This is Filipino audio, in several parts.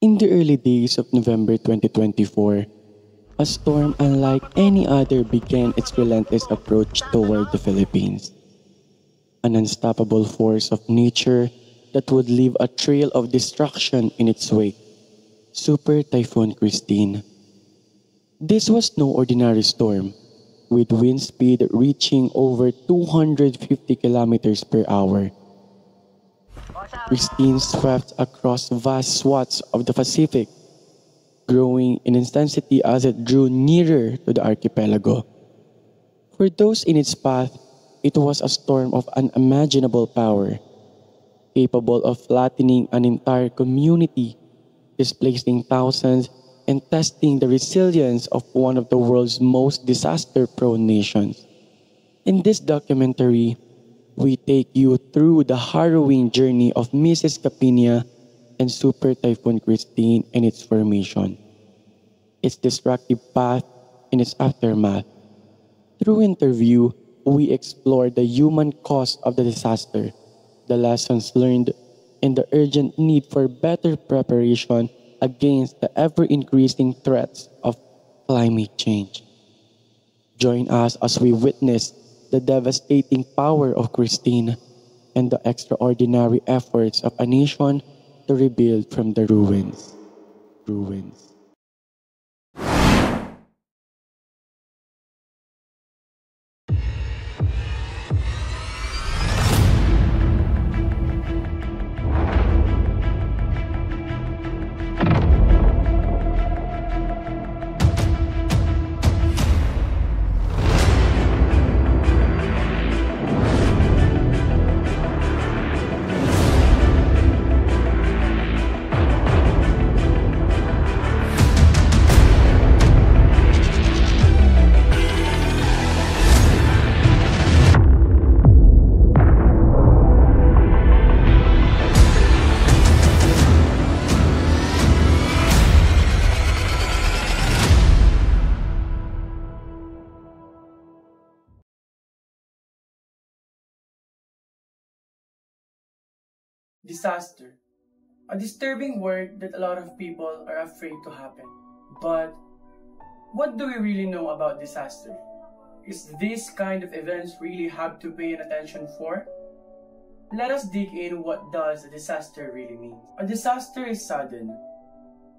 In the early days of November 2024, a storm unlike any other began its relentless approach toward the Philippines. An unstoppable force of nature that would leave a trail of destruction in its wake. Super Typhoon Christine. This was no ordinary storm, with wind speed reaching over 250 kilometers per hour. Christine swept across vast swaths of the Pacific, growing in intensity as it drew nearer to the archipelago. For those in its path, it was a storm of unimaginable power, capable of flattening an entire community, displacing thousands, and testing the resilience of one of the world's most disaster-prone nations. In this documentary, we take you through the harrowing journey of Mrs. Capina and Super Typhoon Christine and its formation, its destructive path, and its aftermath. Through interview, we explore the human cost of the disaster, the lessons learned, and the urgent need for better preparation against the ever-increasing threats of climate change. Join us as we witness the devastating power of Christine and the extraordinary efforts of a nation to rebuild from the ruins. Disaster. A disturbing word that a lot of people are afraid to happen. But what do we really know about disaster? Is this kind of events really have to pay attention for? Let us dig in what does a disaster really mean. A disaster is sudden,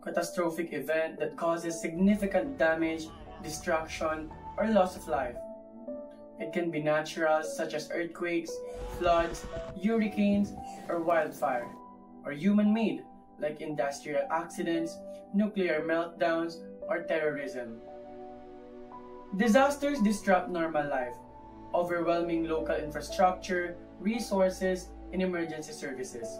catastrophic event that causes significant damage, destruction, or loss of life. It can be natural, such as earthquakes, floods, hurricanes, or wildfire, or human-made, like industrial accidents, nuclear meltdowns, or terrorism. Disasters disrupt normal life, overwhelming local infrastructure, resources, and emergency services.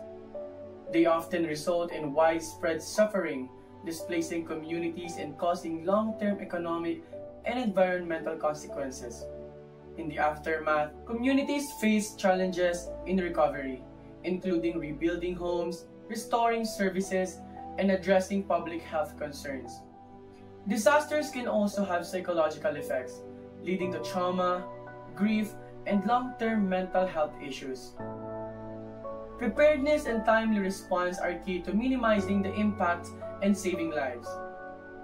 They often result in widespread suffering, displacing communities and causing long-term economic and environmental consequences. In the aftermath, communities face challenges in recovery, including rebuilding homes, restoring services, and addressing public health concerns. Disasters can also have psychological effects, leading to trauma, grief, and long-term mental health issues. Preparedness and timely response are key to minimizing the impact and saving lives.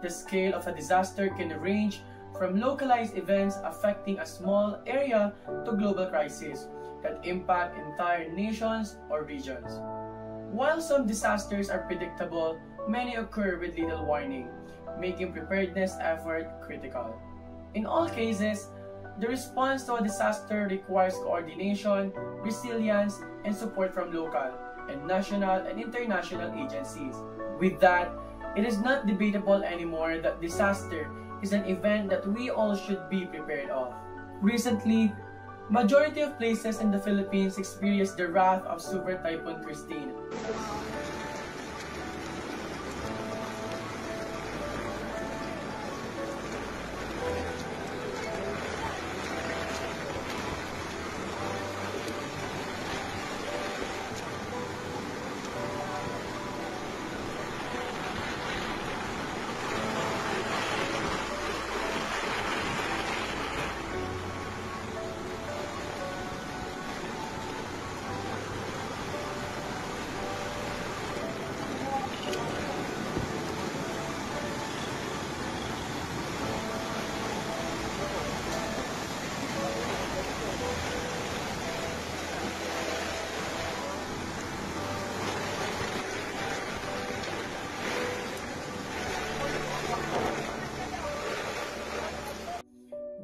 The scale of a disaster can range from localized events affecting a small area to global crises that impact entire nations or regions. While some disasters are predictable, many occur with little warning, making preparedness effort critical. In all cases, the response to a disaster requires coordination, resilience, and support from local and national and international agencies. With that, it is not debatable anymore that disaster is an event that we all should be prepared of. Recently, majority of places in the Philippines experienced the wrath of Super Typhoon Christine.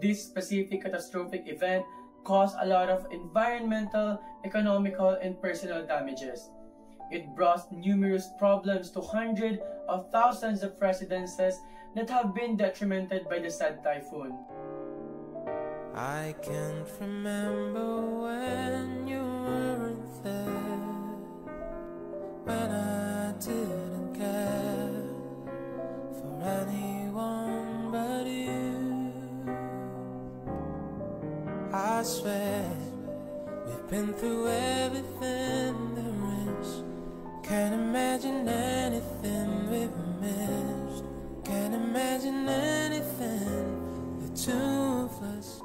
This specific catastrophic event caused a lot of environmental, economical, and personal damages. It brought numerous problems to hundreds of thousands of residences that have been detrimented by the said typhoon. I can't remember when you weren't there, when I didn't care for anyone but you. I swear we've been through everything there is. Can't imagine anything we've missed. Can't imagine anything, the two of us.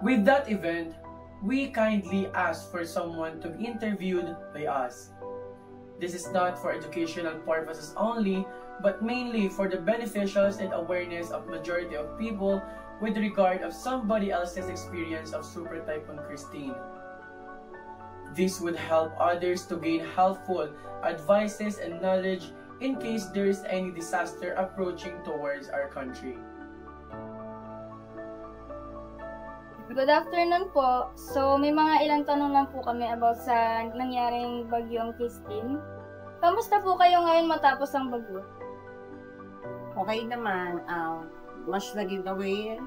With that event, we kindly asked for someone to be interviewed by us. This is not for educational purposes only, but mainly for the beneficials and awareness of majority of people with regard of somebody else's experience of Super Typhoon Christine. This would help others to gain helpful advices and knowledge in case there is any disaster approaching towards our country. Good Good afternoon po. So, may mga ilang tanong lang po kami about sa nangyaring bagyong Christine. Kamusta po kayo ngayon matapos ang bagyo? Okay naman, mas naging aware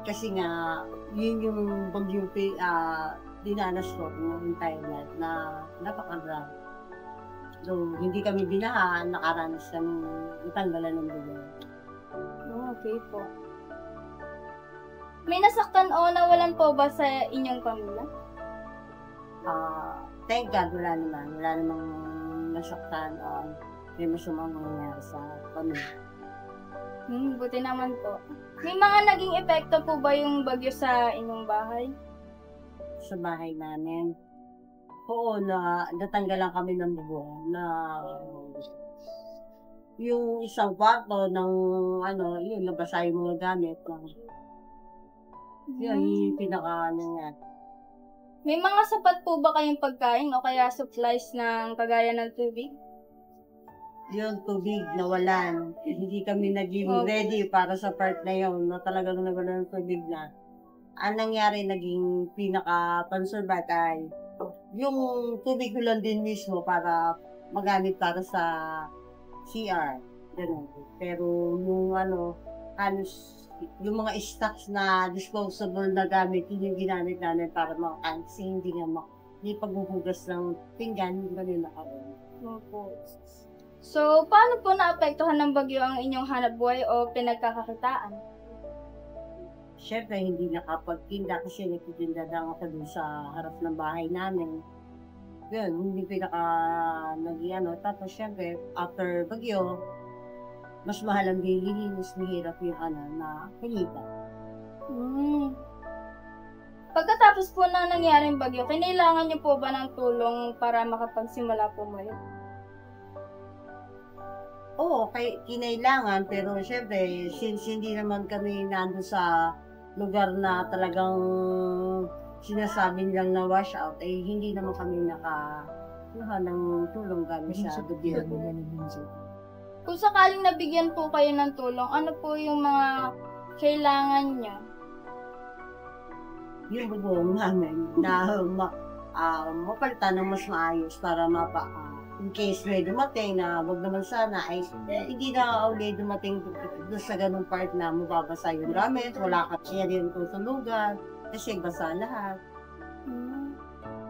kasi nga yun yung bagyong dinanas ko noong time na napakagrab. So, hindi kami binahan, nakaranas kami itanggalan ng bagyo. Oh, okay po. May nasaktan o nawalan po ba sa inyong pamilya? Thank God, wala namang nasaktan o may masamang mangyayari sa pamilya. Buti naman po. May mga naging epekto po ba yung bagyo sa inyong bahay? Sa bahay namin. Oo, natanggalan kami ng buwan na yung isang kwarto ng yun, nabasa yung mga gamit. Yun, yung pinaka nga. May mga sapat po ba kayong pagkain o kaya supplies ng kagaya ng tubig? Yung tubig nawalan. Hindi kami naging ready para sa part na yun na talagang nawalan ng tubig na. Ang nangyari, naging pinaka-conservat ay yung tubig ko lang din mismo para magamit para sa CR. Ganun. Pero yung halos yung mga stocks na disposable na gamit, yun yung ginamit namin para makakain. Kasi hindi paghuhugas ng pinggan, hindi kami nakaroon. Opo. So, paano po naapektuhan ng bagyo ang inyong hanapbuhay o pinagkakakitaan? Siyempre, hindi nakapagtinda kasi nagtitinda lang ako dun sa harap ng bahay namin. Yun, hindi Tapos, siyempre, after bagyo, mas mahal ang bilihin, mas mahirap yung na pinita. Pagkatapos po na nangyaring bagyo, kinailangan niyo po ba ng tulong para makapagsimula po muli? Oo, kinailangan, pero syempre, since hindi naman kami nandun sa lugar na talagang sinasabi nilang na wash out, hindi naman kami nakakuha ng tulong gamit sa gobyerno. Kung sakaling nabigyan po kayo ng tulong, ano po yung mga kailangan niyo? Yung bubong namin na mapalitan ng mas maayos para in case may dumating na wag naman sana hindi na uli dumating doon sa ganung part na mababasa yung gamit, wala ka siya rin sa lugar kasi basa lahat.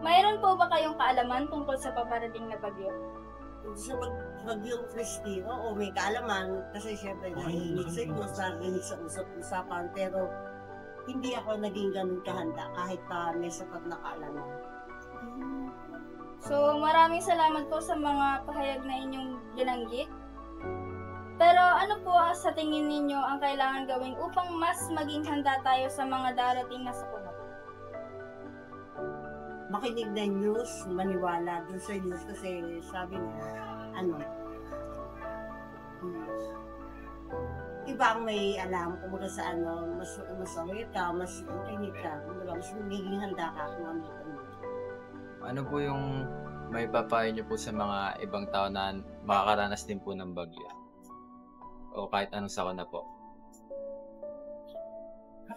Mayroon po ba kayong kaalaman tungkol sa paparating na bagyo? Sa bagyong Christine, oo, may kaalaman kasi syempre nahihinig sa usap-usapan pero hindi ako naging ganun kahanda kahit may sapat na kaalaman. So, maraming salamat po sa mga pahayag na inyong binanggit. Pero ano po sa tingin ninyo ang kailangan gawin upang mas maging handa tayo sa mga darating na sakuna? Makinig na news, maniwala dun sa news kasi sabi niya, iba ang may alam kung sa mas aware ka, mas makinig ka, mas magiging handa ka kung ano po yung may papayo niyo po sa mga ibang tao na makakaranas din po ng bagyo? O kahit anong sakuna po?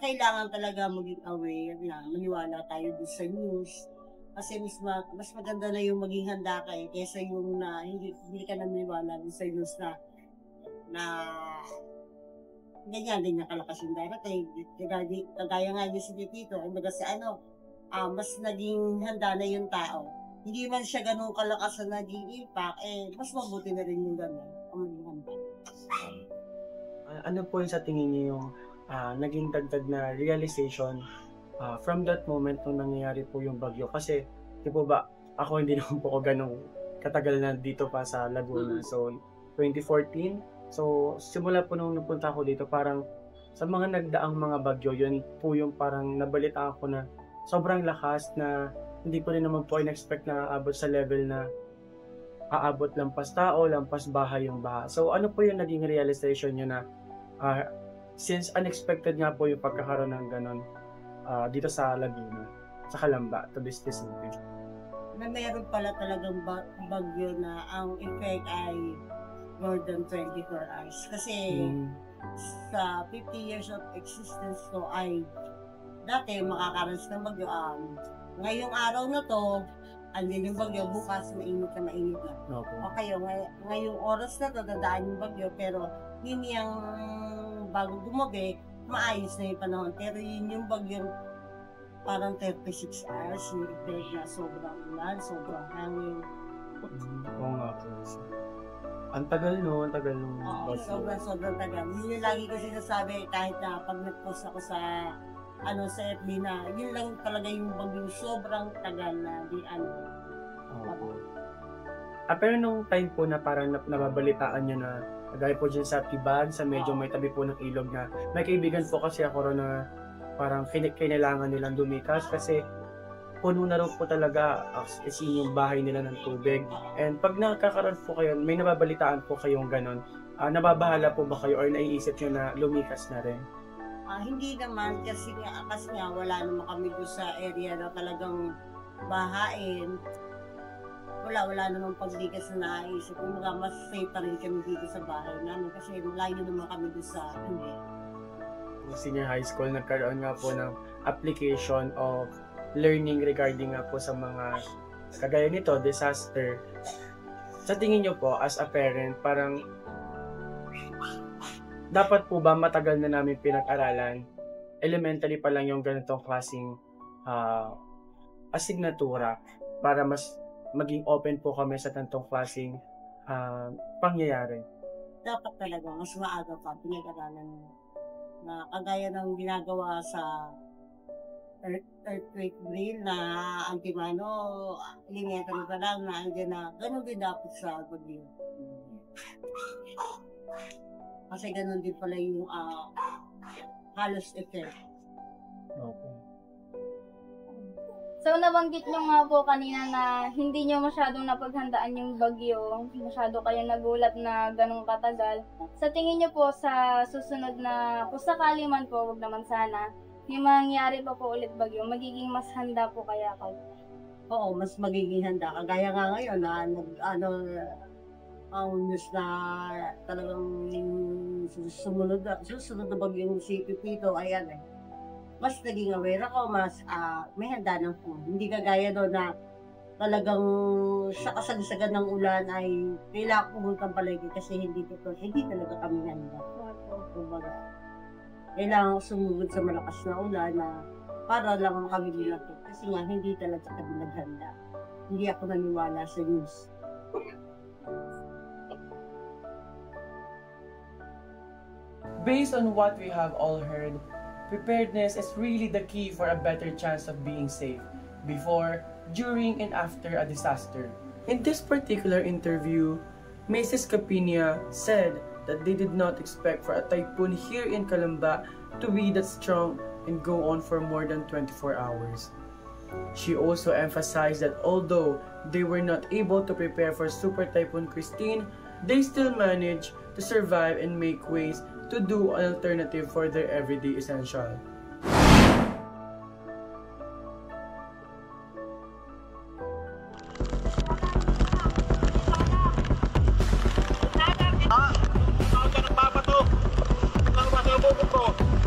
Kailangan talaga maging aware na maniwala tayo dun sa news. Kasi mas maganda na yung maging handa ka kaysa yung na hindi ka naniniwala dun sa news na ganyan kalakas yung darating. Kagaya nga niya si Tito, mas naging handa na yung tao. Hindi man siya ganun kalakas na naging impact, mas mabuti na rin yung gano'n ang maging handa. Ano po yung sa tingin niyo yung naging dagdag na realization from that moment nung nangyayari po yung bagyo? Kasi, di po ba, ako hindi naman po ako ganun katagal na dito pa sa Laguna. So, 2014, so simula po nung napunta ako dito, parang sa mga nagdaang mga bagyo, yun po yung parang nabalita ako na sobrang lakas na hindi ko rin naman po in-expect na aabot sa level na aabot lampas tao, lampas bahay yung baha. So ano po yung naging realization nyo na since unexpected nga po yung pagkakaroon ng ganon dito sa Laguna, sa Calamba, to be specific? Na meron pala talagang bagyo na ang effect ay more than 24 hours. Kasi sa 50 years of existence ko ay dati makakaranas ng bagyo. Ngayong araw na to, andin yung bagyo, bukas mainit na mainit na. Opo. O kayo, ngayong oras na to, dadaan yung bagyo, pero yun yung bago gumabi, maayos na yung panahon. Pero yun yung bagyo, parang 36 hours, yung effect na sobrang ulan, sobrang hangin. Oo nga po. Ang tagal no, ang tagal nung Oo, sobrang tagal. Yun yung lagi ko sinasabi kahit na pag nag-post ako sa sa FB na, yun lang talaga yung bagyong sobrang tagal na di Opo. Pero nung time po na parang nababalitaan nyo na gaya po dyan sa Tibag, sa medyo may tabi po ng ilog na may kaibigan po kasi ako ron na parang kailangan nilang lumikas kasi puno na raw po talaga as in yung bahay nila ng tubig. And pag nakakaroon po kayo, may nababalitaan po kayong ganon, nababahala po ba kayo or naiisip nyo na lumikas na rin? Hindi naman kasi nga wala naman kami doon sa area na talagang bahain. Wala namang paglikas na naisip. Kumbaga mas safe pa rin kami dito sa bahay namin kasi layo naman kami doon sa senior high school, nagkaroon nga po ng application of learning regarding nga po sa mga kagaya nito, disaster. Sa tingin nyo po, as a parent, parang dapat po ba matagal na namin pinag-aralan? Elementary pa lang yung ganitong klaseng asignatura para mas maging open po kami sa ganitong klaseng pangyayari. Dapat talaga, mas maaga pa pinag-aralan na kagaya ng ginagawa sa earthquake drill na antimano, elementary pa lang na andyan na, ganun din dapat sa bagyo. Kasi ganun din pala yung halos effect. Okay. So, nabanggit nyo nga po kanina na hindi nyo masyadong napaghandaan yung bagyo. Masyado kayo nagulat na ganun katagal. Sa tingin nyo po sa susunod na, kung sakali man po, wag naman sana, yung mangyari pa po ulit bagyo, magiging mas handa po kaya kayo? Oo, mas magiging handa. Kagaya nga ngayon na ang news na talagang susunod na bagyong si Pipito, ayan mas naging aware ako, mas may handa ng food. Hindi kagaya doon na talagang sa kasagsagan ng ulan ay kailangan pumunta ng palengke kasi hindi talaga kami handa. Kumbaga, kailangan sumunod sa malakas na ulan na para lang kami nilapit. Kasi nga, hindi talaga kami naghanda. Hindi ako naniwala sa news. Based on what we have all heard, preparedness is really the key for a better chance of being safe before, during, and after a disaster. In this particular interview, Mrs. Capinia said that they did not expect for a typhoon here in Calamba to be that strong and go on for more than 24 hours. She also emphasized that although they were not able to prepare for Super Typhoon Christine, they still managed to survive and make ways to do an alternative for their everyday essential.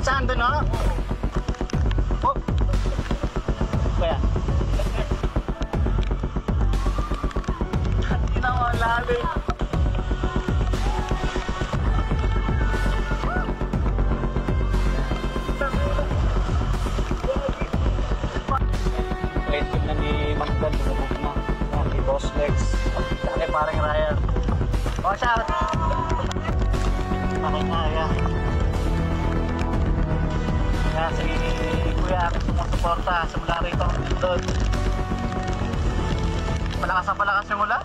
Saan doon, no? Oh. Kaya? Hindi na ako lalim. Wait na ni Magdan, lumubog na. Ni Boss Lex. Kaya parang Ryan. Oh, shout! Parang kaya. Kaya si Kuya suporta simula rito doon. Palakas yung ulan.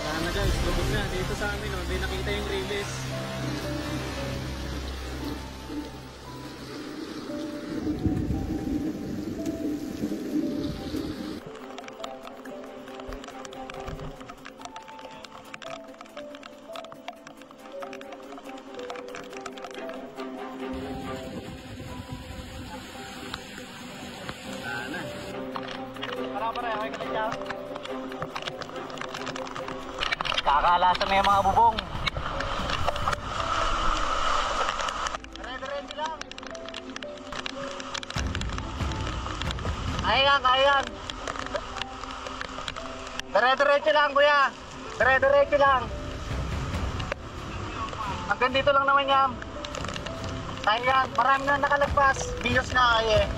Sana guys, lubog na dito sa amin, hindi nakita yung release. Kakalasan na yung mga bubong. Kaya yan. Dire-diretso lang, kuya. Dire-diretso lang. Hanggang dito lang naman yan. Kaya yan. Marami na nakalagpas. Bios na kaya.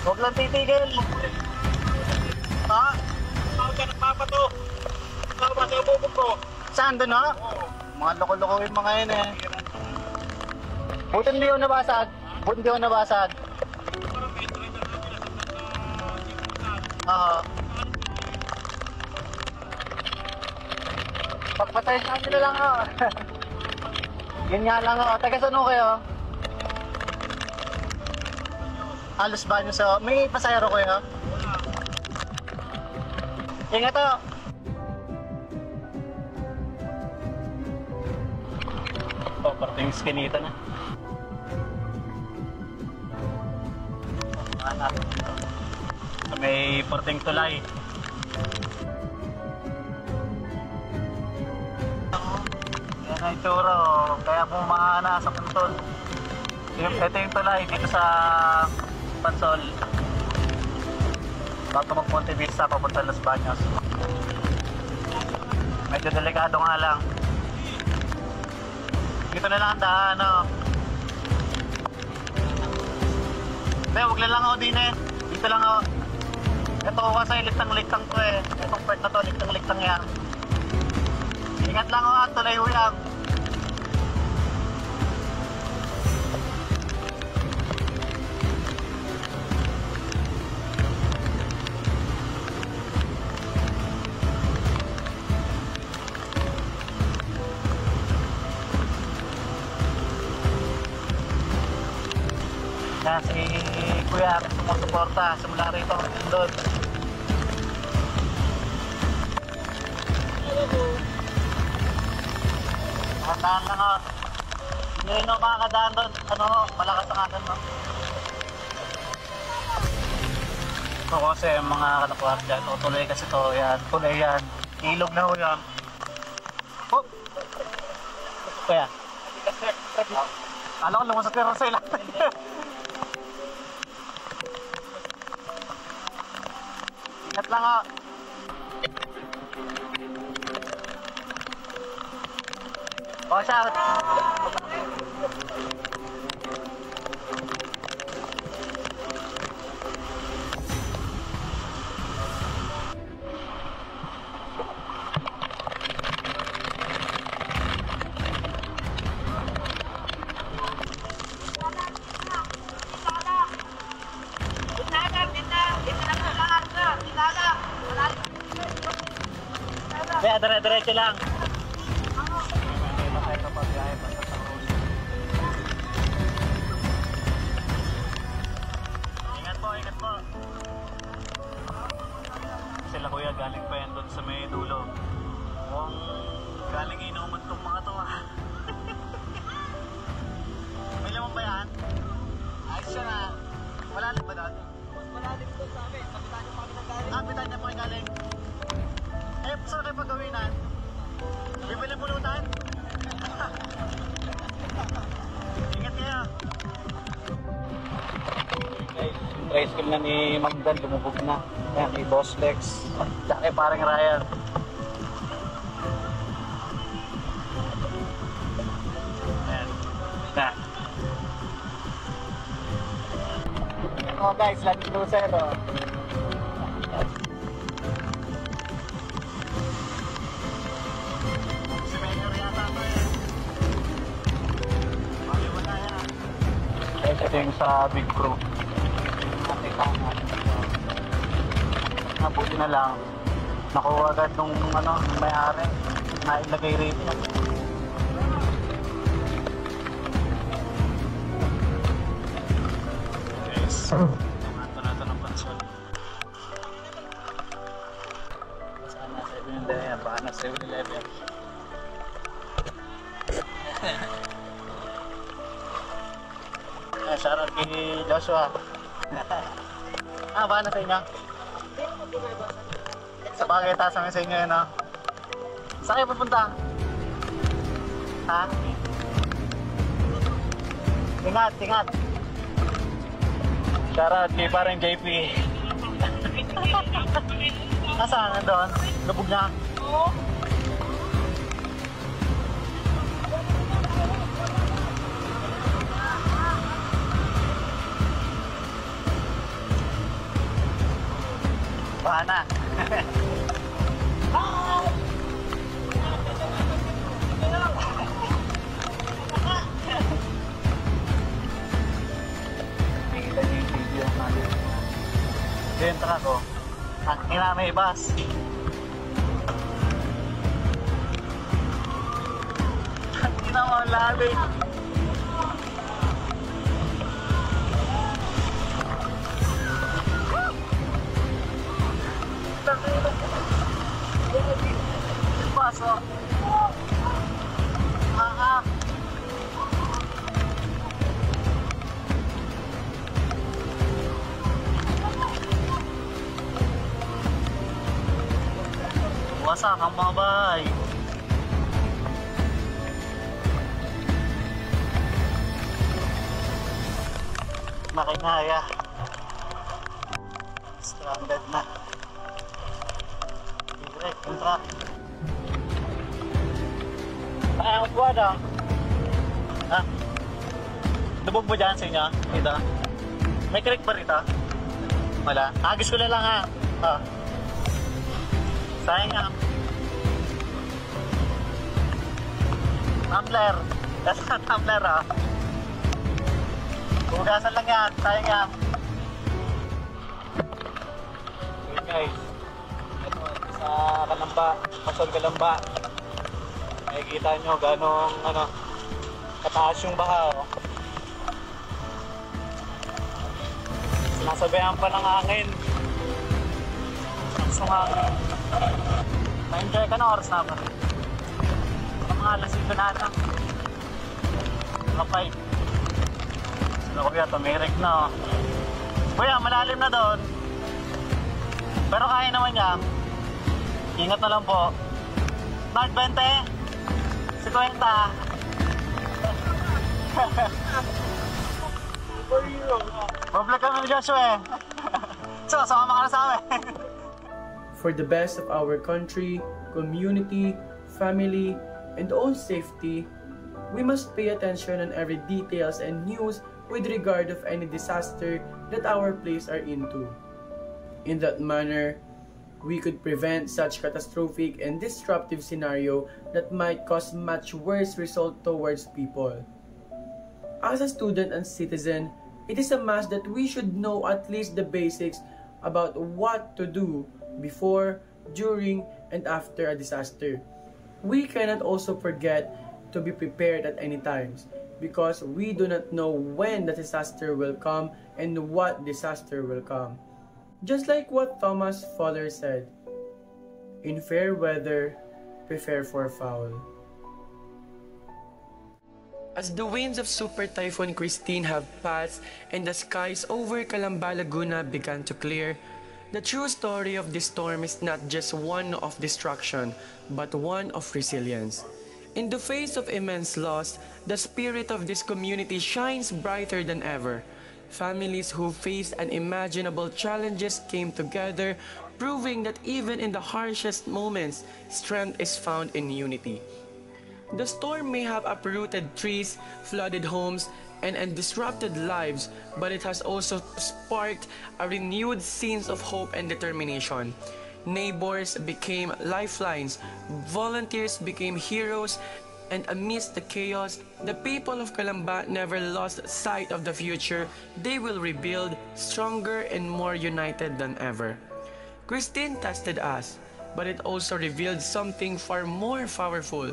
Huwag lang titigil. Ha? Tawag ka ng mapa to. Tawag ba sa bubog ko? Saan doon, ha? Mga loko-loko yung mga yun eh. Buti hindi ako nabasag. Buti hindi ako nabasag. Oo. Pagpasensya nila lang ako. Yun nga lang ako. Taga saan ho kayo? Halos ba nyo sa... May pasayro kayo? Ingat o. Oh, parting skinita na. Anak. May parting tulay. Yan ang itsura o. Kaya kung mga nasa puntol. Ito yung tulay dito sa Pansol. Bago mag-Ponte Vista, papunta Los Baños. Medyo delikado nga lang. Dito na lang ang daan, no? Hindi, huwag lang ako din eh. Dito lang ako. Ito ko kasi liktang-liktang to eh. Itong part na to, liktang-liktang yan. Ingat lang ako at tulay uyang. Na si Kuya sumusuporta simula rito doon. Nakadaan lang o. Ngayon o makakadaan doon. Ano o, malakas ang akin o. Ito kasi mga kanakuhan dyan. O tuloy kasi to yan. Tuloy yan. Ilog na o yan. Oh! Kuya. Alam ko lumusot ka rin sa ilang. Ingat lang ha. O siya. Kaya dire-diretso lang. Ingat po, ingat po. Sila kuya galing pa yan doon sa may dulo. Mukhang galing inuman tong mga to ha. May lamang ba yan? Ayos siya na. Malalim ba doon? Mas malalim doon sa amin. Kapitan niyo pa kami nang galing. Kapitan niya pa kami galing. Eh, saan kayo paggawinan? Bibili pulutan? Ingat kayo. Guys, yung tricycle na ni Magdan lumubog na. Ayan, ni Boss Lex. Tsaka kay parang Ryan. Ayan. Na. Oh guys, lagi loser oh. Ito yung sa Big Crew. Nabuti na lang. Nakuha agad nung ano, may-ari. Nailagay rito. Guys, tumato na ito ng pansol. Saan na 7-Eleven? Baka na 7-Eleven. Shoutout kay Joshua. Ba na sa inyo? Sa bagay taas namin sa inyo yun, no? Saan kayo pupunta? Ha? Ingat, ingat. Shoutout kay parang JP. Nasaan doon? Lubog na? Oo. Bana. Diyan tara ko. Ang ina may bus. Ang ina mo labi. Paso. Wasak ang mga bahay. Makinaya. Stranded na. Direct, kontra. Ang buwada. Ha? Lubog mo dyan sa inyo? Dito? May creek ba rito? Wala? Agis ko na lang ha. Ha? Sayang nga. Tumbler. That's not tumbler ha. Hugasan lang yan. Sayang nga. Okay guys. Ito sa Kalamba. Pasol Kalamba. Nakikita nyo ganong kataas yung baha oh. Sinasabayan pa ng hangin. Ang hangin. Na-enjoy ka na oras na ba? Mga alas 7 na ata. Kapay. Sila kuya, tumirik na oh. Kuya, malalim na doon. Pero kaya naman niya. Ingat na lang po. Mark 20. 50. Mablog kami ni Joshua eh. So, sumama ka na sa amin. For the best of our country, community, family, and own safety, we must pay attention on every details and news with regard of any disaster that our place are into. In that manner, we could prevent such catastrophic and disruptive scenario that might cause much worse result towards people. As a student and citizen, it is a must that we should know at least the basics about what to do before, during, and after a disaster. We cannot also forget to be prepared at any times because we do not know when the disaster will come and what disaster will come. Just like what Thomas Fuller said, in fair weather, prepare for foul. As the winds of Super Typhoon Christine have passed and the skies over Calamba Laguna began to clear, the true story of this storm is not just one of destruction, but one of resilience. In the face of immense loss, the spirit of this community shines brighter than ever. Families who faced unimaginable challenges came together, proving that even in the harshest moments, strength is found in unity. The storm may have uprooted trees, flooded homes, and disrupted lives, but it has also sparked a renewed sense of hope and determination. Neighbors became lifelines, volunteers became heroes, and amidst the chaos, the people of Calamba never lost sight of the future. They will rebuild stronger and more united than ever. Christine tested us, but it also revealed something far more powerful: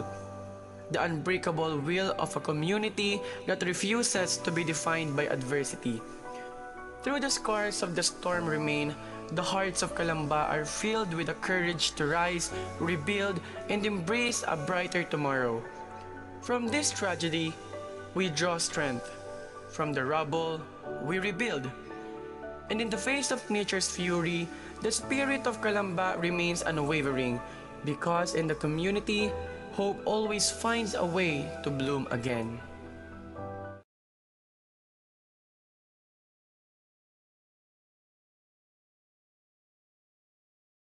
the unbreakable will of a community that refuses to be defined by adversity. Through the scars of the storm remain, the hearts of Calamba are filled with the courage to rise, rebuild, and embrace a brighter tomorrow. From this tragedy, we draw strength. From the rubble, we rebuild. And in the face of nature's fury, the spirit of Calamba remains unwavering, because in the community, hope always finds a way to bloom again.